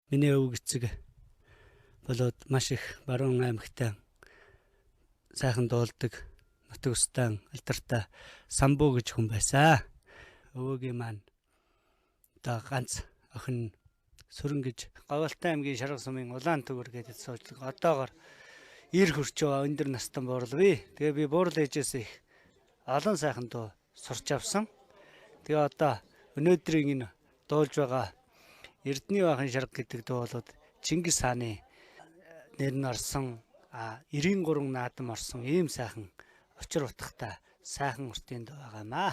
Миний өвөг эцэг болоод маш их баруун аймагтай сайхан дуулдаг, нутаг устан алдартай самбуу гэж хүн байсан. Өвөгийн маань одоо ганц охин Сүрэн гэж Говьалтай аймгийн Шарга сумын Улаан Түгэр гэдэг суудлага. Одоогоор ир хурч байгаа өндөр настан буурлавэ. Тэгээ би буурал ээжээс их олон сайхан дуу сурч авсан. Тэгээ одоо өнөөдрийн энэ дуулж байгаа Эрдэнэ баахан Шарга гэдэг дуу болоод Чингис хааны нэр нь орсон 93 наадам орсон ийм сайхан учир утгатай сайхан уртын дуу байгаамаа.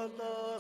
Orada